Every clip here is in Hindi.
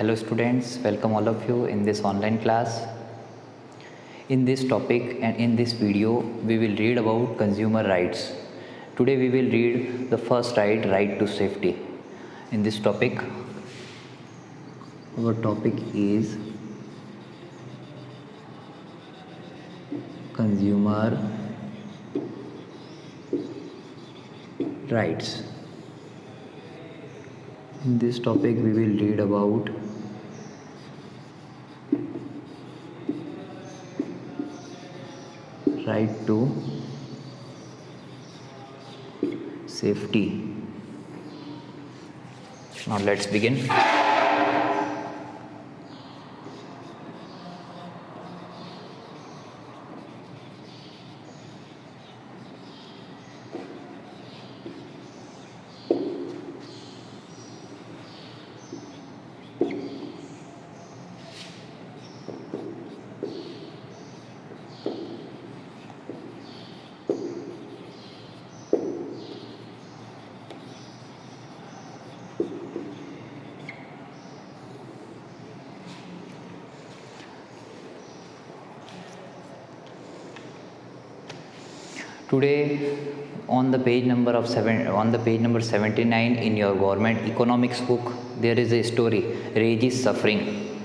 Hello students, welcome all of you in this online class. In this topic and in this video, we will read about consumer rights. Today we will read the first right to safety. In this topic, our topic is consumer rights. In this topic, we will read about right to safety. Now let's begin. Today on the page number 79 in your government economics book, there is a story, Reggie's suffering.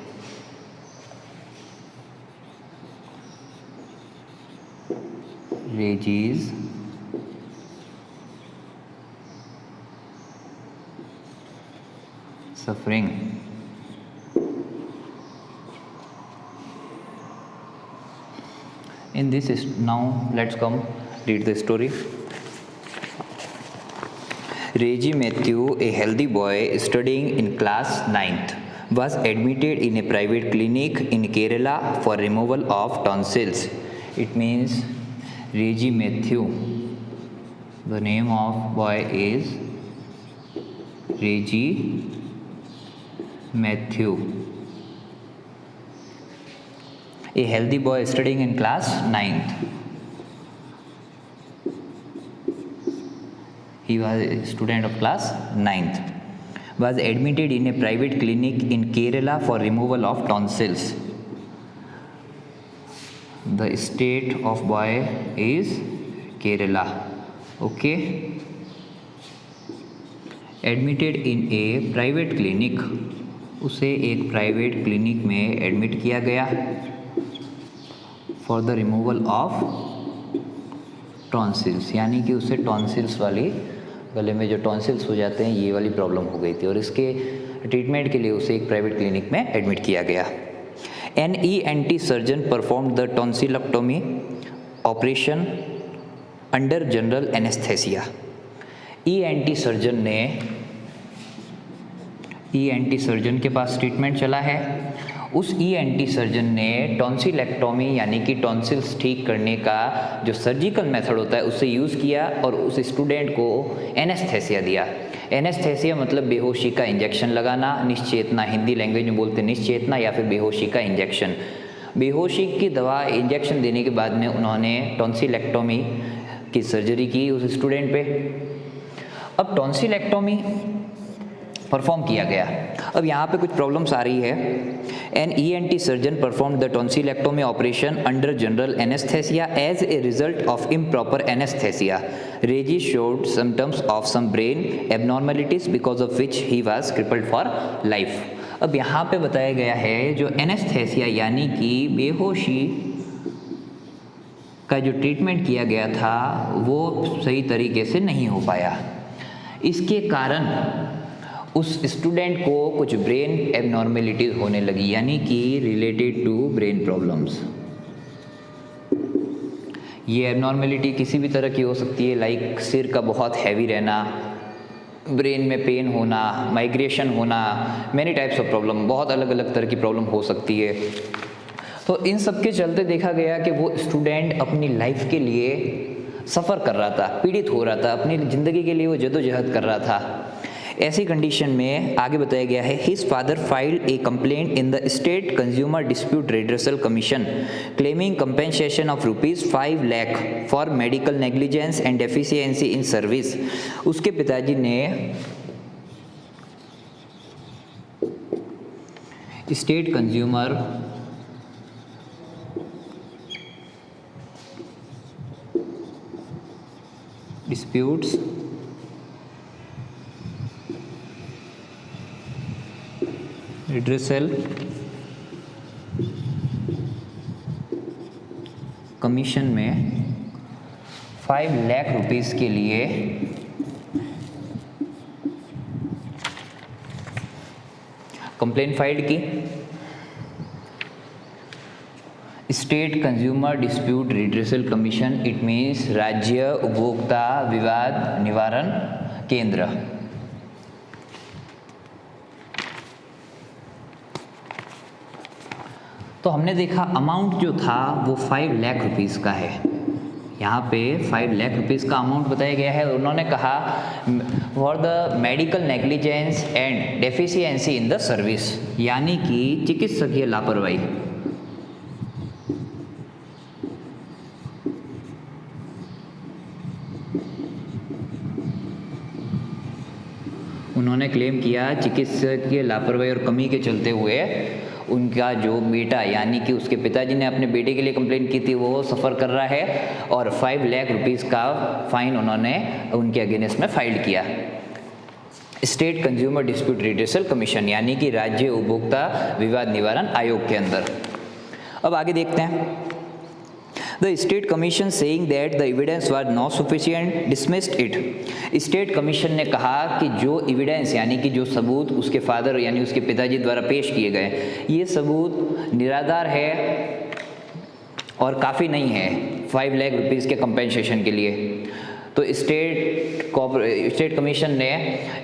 Reggie's suffering. In this is now let's come read the story. Reggie Matthew, a healthy boy studying in class 9th, was admitted in a private clinic in Kerala for removal of tonsils. It means Reggie Matthew. The name of boy is Reggie Matthew. A healthy boy studying in class 9th. He was a student of class 9th. Was admitted in a private clinic in Kerala for removal of tonsils. The state of boy is Kerala. Okay. Admitted in a private clinic. उसे एक प्राइवेट क्लिनिक में एडमिट किया गया for the removal of tonsils, यानी कि उसे टॉन्सिल्स वाली गले में जो टॉन्सिल्स हो जाते हैं ये वाली प्रॉब्लम हो गई थी और इसके ट्रीटमेंट के लिए उसे एक प्राइवेट क्लिनिक में एडमिट किया गया. An ENT surgeon perform the tonsillectomy operation under general anaesthesia. ENT surgeon के पास ट्रीटमेंट चला है. उस ENT सर्जन ने टॉन्सिलेक्टोमी यानी कि टॉन्सिल्स ठीक करने का जो सर्जिकल मेथड होता है उससे यूज़ किया और उस स्टूडेंट को एनेस्थेसिया दिया. एनेस्थेसिया मतलब बेहोशी का इंजेक्शन लगाना, निश्चेतना, हिंदी लैंग्वेज में बोलते हैं निश्चेतना या फिर बेहोशी का इंजेक्शन. बेहोशी की दवा इंजेक्शन देने के बाद में उन्होंने टॉन्सिलेक्टोमी की सर्जरी की उस स्टूडेंट पे. अब टॉन्सिलेक्टोमी परफॉर्म किया गया. अब यहाँ पे कुछ प्रॉब्लम्स आ रही है. An ENT surgeon perform the tonsillectomy operation under general anaesthesia as a result of improper anaesthesia. Reji showed symptoms of some brain abnormalities because of which he was crippled for life. अब यहाँ पे बताया गया है जो एनेस्थेसिया यानी कि बेहोशी का जो ट्रीटमेंट किया गया था वो सही तरीके से नहीं हो पाया. इसके कारण उस स्टूडेंट को कुछ ब्रेन एबनॉर्मेलिटीज होने लगी यानी कि रिलेटेड टू ब्रेन प्रॉब्लम्स. ये एबनॉर्मेलिटी किसी भी तरह की हो सकती है, लाइक सिर का बहुत हैवी रहना, ब्रेन में पेन होना, माइग्रेशन होना, मैनी टाइप्स ऑफ प्रॉब्लम, बहुत अलग अलग तरह की प्रॉब्लम हो सकती है. तो इन सब के चलते देखा गया कि वो स्टूडेंट अपनी लाइफ के लिए सफ़र कर रहा था, पीड़ित हो रहा था, अपनी ज़िंदगी के लिए वो जद्दोजहद कर रहा था. ऐसी कंडीशन में आगे बताया गया है his father filed A complaint in the state consumer dispute redressal commission claiming compensation of ₹5 lakh for medical negligence and deficiency in service. उसके पिताजी ने state consumer disputes redressal commission में 5 लाख रुपीस के लिए कंप्लेंट फाइल की। State consumer dispute redressal commission, it means राज्य उपभोक्ता विवाद निवारण केंद्र। तो हमने देखा अमाउंट जो था वो 5 लाख रुपीस का है। यहाँ पे 5 लाख रुपीस का अमाउंट बताया गया है। उन्होंने कहा for the medical negligence and deficiency in the service, यानी कि चिकित्सकीय लापरवाही। उन्होंने क्लेम किया चिकित्सकीय लापरवाही और कमी के चलते हुए उनका जो बेटा यानी कि उसके पिताजी ने अपने बेटे के लिए कंप्लेंट की थी वो सफ़र कर रहा है और 5 लाख रुपीस का फाइन उन्होंने उनके अगेंस्ट में फाइल किया। State consumer dispute redressal commission यानी कि राज्य उपभोक्ता विवाद निवारण आयोग के अंदर। अब आगे देखते हैं। The state commission saying that the evidence was not sufficient dismissed it. State commission ने कहा कि जो एविडेंस यानी कि जो सबूत उसके फादर यानी उसके पिताजी द्वारा पेश किए गए ये सबूत निराधार है और काफ़ी नहीं है 5 लाख रुपीस के कंपेंसेशन के लिए। तो स्टेट कमीशन ने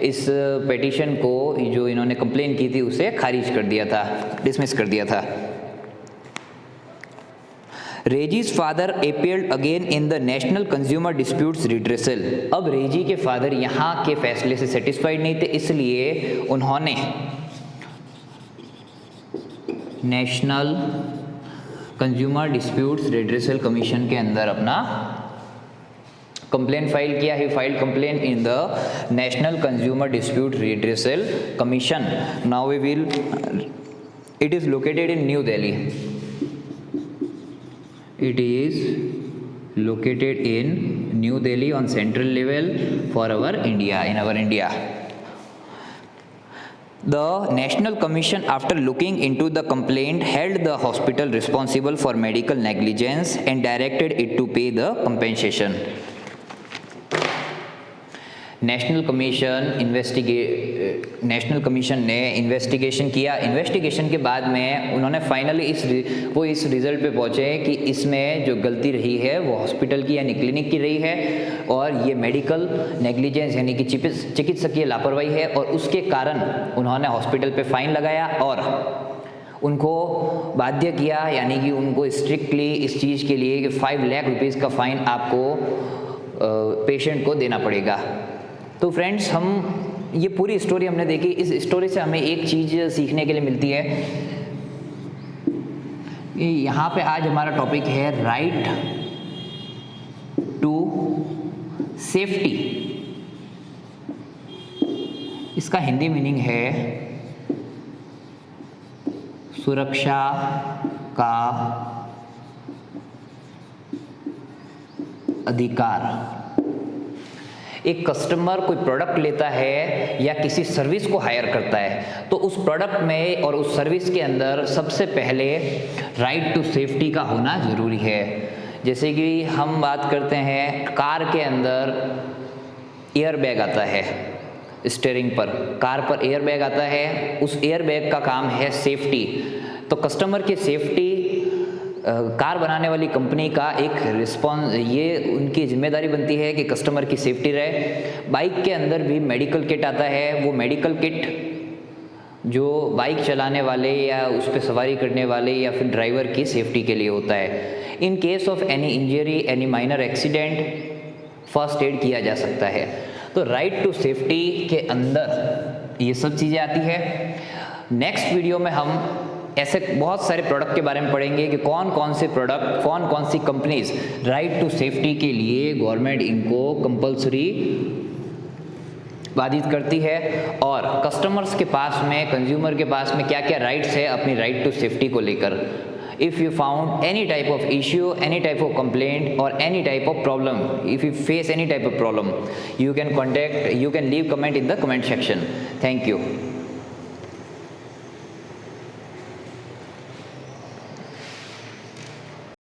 इस पिटीशन को जो इन्होंने कंप्लेन की थी उसे खारिज कर दिया था, डिसमिस कर दिया था। Reji's father appealed again in the national consumer disputes redressal. अब रेजी के फादर यहाँ के फैसले से सेटिस्फाइड नहीं थे, इसलिए उन्होंने national consumer disputes redressal commission के अंदर अपना कंप्लेन फाइल किया। He filed complain in the national consumer dispute redressal commission. Now we will, it is located in New Delhi. It is located in New Delhi on central level for our India, in our India. The National Commission, after looking into the complaint, held the hospital responsible for medical negligence and directed it to pay the compensation. National commission ने इन्वेस्टिगेशन किया। इन्वेस्टिगेशन के बाद में उन्होंने फाइनली इस रिज़ल्ट पे पहुँचे कि इसमें जो गलती रही है वो हॉस्पिटल की यानी क्लिनिक की रही है और ये मेडिकल नेग्लिजेंस यानी कि चिकित्सकीय लापरवाही है और उसके कारण उन्होंने हॉस्पिटल पे फाइन लगाया और उनको बाध्य किया यानी कि उनको स्ट्रिक्टली इस चीज़ के लिए कि 5 लाख रुपीज़ का फ़ाइन आपको पेशेंट को देना पड़ेगा। तो फ्रेंड्स, हम ये पूरी स्टोरी हमने देखी। इस स्टोरी से हमें एक चीज़ सीखने के लिए मिलती है। यहाँ पे आज हमारा टॉपिक है राइट टू सेफ्टी। इसका हिंदी मीनिंग है सुरक्षा का अधिकार। एक कस्टमर कोई प्रोडक्ट लेता है या किसी सर्विस को हायर करता है तो उस प्रोडक्ट में और उस सर्विस के अंदर सबसे पहले राइट टू सेफ्टी का होना ज़रूरी है। जैसे कि हम बात करते हैं कार के अंदर एयर बैग आता है, स्टीयरिंग पर कार पर एयर बैग आता है, उस एयर बैग का काम है सेफ्टी। तो कस्टमर की सेफ्टी कार बनाने वाली कंपनी का एक रिस्पॉन्स, ये उनकी जिम्मेदारी बनती है कि कस्टमर की सेफ्टी रहे। बाइक के अंदर भी मेडिकल किट आता है, वो मेडिकल किट जो बाइक चलाने वाले या उस पर सवारी करने वाले या फिर ड्राइवर की सेफ्टी के लिए होता है। In case of any injury, any minor accident first aid किया जा सकता है। तो राइट टू सेफ्टी के अंदर ये सब चीज़ें आती है। नेक्स्ट वीडियो में हम ऐसे बहुत सारे प्रोडक्ट के बारे में पढ़ेंगे कि कौन कौन से प्रोडक्ट, कौन कौन सी कंपनीज राइट टू सेफ्टी के लिए गवर्नमेंट इनको कंपलसरी बाधित करती है और कस्टमर्स के पास में, कंज्यूमर के पास में क्या क्या राइट्स है अपनी राइट टू सेफ्टी को लेकर। If you found any type of issue, any type of complaint or any type of problem, if you face any type of problem, you can leave comment in the comment section. Thank you.